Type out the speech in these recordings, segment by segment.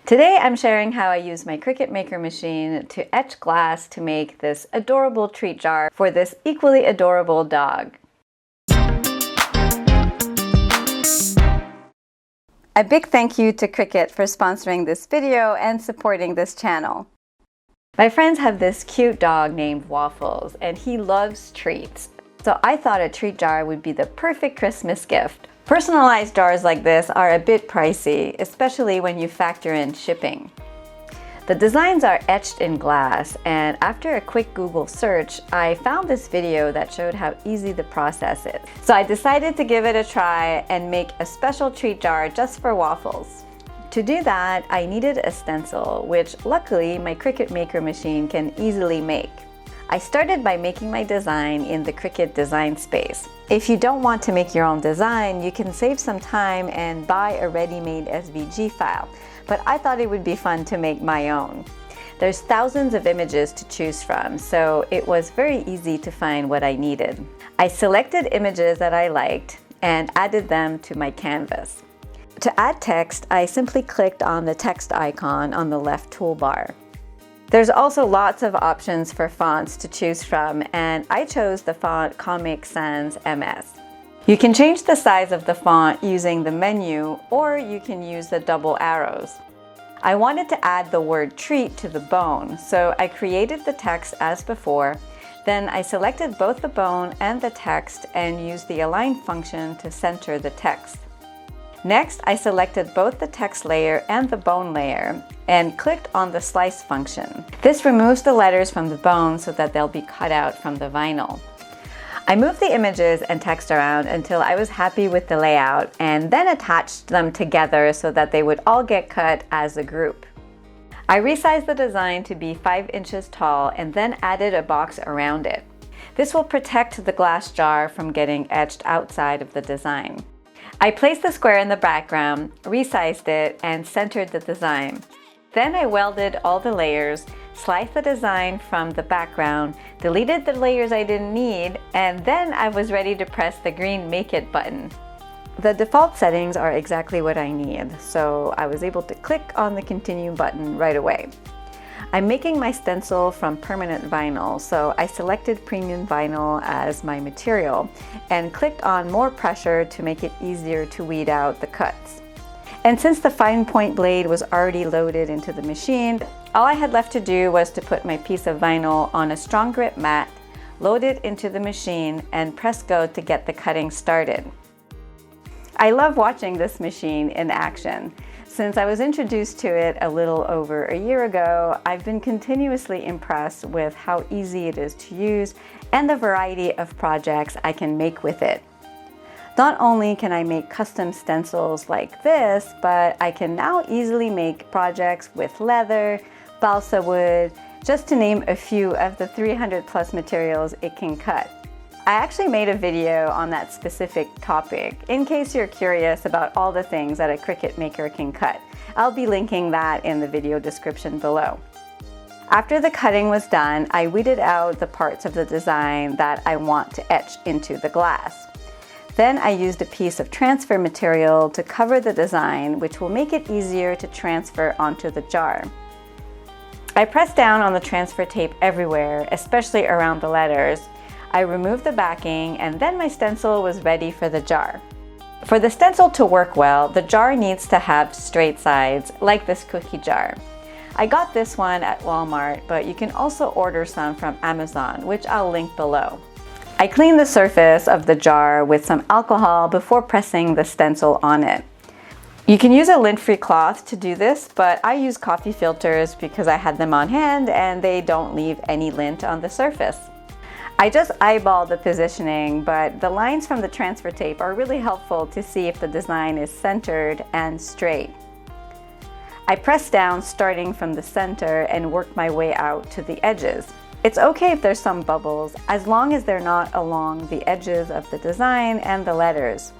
Today I'm sharing how I use my Cricut Maker machine to etch glass to make this adorable treat jar for this equally adorable dog. A big thank you to Cricut for sponsoring this video and supporting this channel. My friends have this cute dog named Waffles, and he loves treats. So I thought a treat jar would be the perfect Christmas gift. Personalized jars like this are a bit pricey, especially when you factor in shipping. The designs are etched in glass, and after a quick Google search, I found this video that showed how easy the process is. So I decided to give it a try and make a special treat jar just for Waffles. To do that, I needed a stencil, which luckily my Cricut Maker machine can easily make. I started by making my design in the Cricut design space. If you don't want to make your own design, you can save some time and buy a ready-made SVG file, but I thought it would be fun to make my own. There's thousands of images to choose from, so it was very easy to find what I needed. I selected images that I liked and added them to my canvas. To add text, I simply clicked on the text icon on the left toolbar. There's also lots of options for fonts to choose from, and I chose the font Comic Sans MS. You can change the size of the font using the menu, or you can use the double arrows. I wanted to add the word treat to the bone, so I created the text as before. Then I selected both the bone and the text and used the align function to center the text. Next, I selected both the text layer and the bone layer and clicked on the slice function. This removes the letters from the bone so that they'll be cut out from the vinyl. I moved the images and text around until I was happy with the layout and then attached them together so that they would all get cut as a group. I resized the design to be 5 inches tall and then added a box around it. This will protect the glass jar from getting etched outside of the design. I placed the square in the background, resized it, and centered the design. Then I welded all the layers, sliced the design from the background, deleted the layers I didn't need, and then I was ready to press the green Make It button. The default settings are exactly what I need, so I was able to click on the Continue button right away. I'm making my stencil from permanent vinyl, so I selected premium vinyl as my material and clicked on more pressure to make it easier to weed out the cuts. And since the fine point blade was already loaded into the machine, all I had left to do was to put my piece of vinyl on a strong grip mat, load it into the machine, and press go to get the cutting started. I love watching this machine in action. Since I was introduced to it a little over a year ago, I've been continuously impressed with how easy it is to use and the variety of projects I can make with it. Not only can I make custom stencils like this, but I can now easily make projects with leather, balsa wood, just to name a few of the 300 plus materials it can cut. I actually made a video on that specific topic in case you're curious about all the things that a Cricut Maker can cut. I'll be linking that in the video description below. After the cutting was done, I weeded out the parts of the design that I want to etch into the glass. Then I used a piece of transfer material to cover the design, which will make it easier to transfer onto the jar. I pressed down on the transfer tape everywhere, especially around the letters. I removed the backing, and then my stencil was ready for the jar. For the stencil to work well, the jar needs to have straight sides, like this cookie jar. I got this one at Walmart, but you can also order some from Amazon, which I'll link below. I cleaned the surface of the jar with some alcohol before pressing the stencil on it. You can use a lint-free cloth to do this, but I use coffee filters because I had them on hand and they don't leave any lint on the surface. I just eyeballed the positioning, but the lines from the transfer tape are really helpful to see if the design is centered and straight. I pressed down starting from the center and worked my way out to the edges. It's okay if there's some bubbles, as long as they're not along the edges of the design and the letters.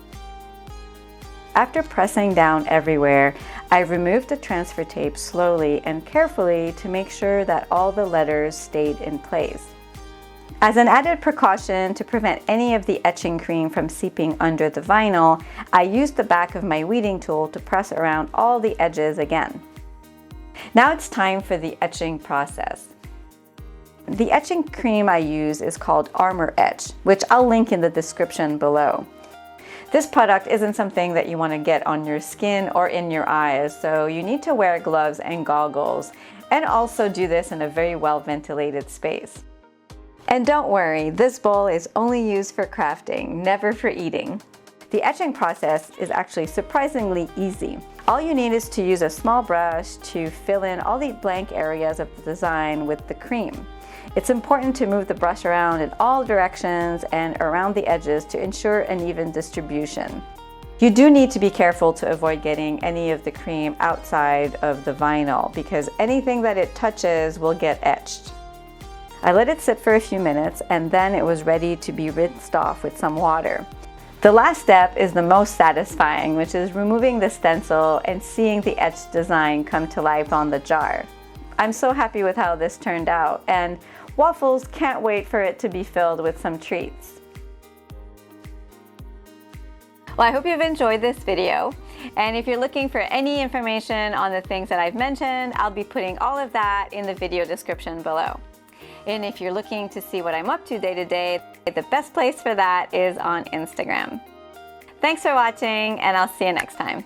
After pressing down everywhere, I removed the transfer tape slowly and carefully to make sure that all the letters stayed in place. As an added precaution to prevent any of the etching cream from seeping under the vinyl, I used the back of my weeding tool to press around all the edges again. Now it's time for the etching process. The etching cream I use is called Armor Etch, which I'll link in the description below. This product isn't something that you want to get on your skin or in your eyes, so you need to wear gloves and goggles, and also do this in a very well ventilated space. And don't worry, this bowl is only used for crafting, never for eating. The etching process is actually surprisingly easy. All you need is to use a small brush to fill in all the blank areas of the design with the cream. It's important to move the brush around in all directions and around the edges to ensure an even distribution. You do need to be careful to avoid getting any of the cream outside of the vinyl because anything that it touches will get etched. I let it sit for a few minutes and then it was ready to be rinsed off with some water. The last step is the most satisfying, which is removing the stencil and seeing the etched design come to life on the jar. I'm so happy with how this turned out, and Waffles can't wait for it to be filled with some treats. Well, I hope you've enjoyed this video, and if you're looking for any information on the things that I've mentioned, I'll be putting all of that in the video description below. And if you're looking to see what I'm up to day to day, the best place for that is on Instagram. Thanks for watching, and I'll see you next time.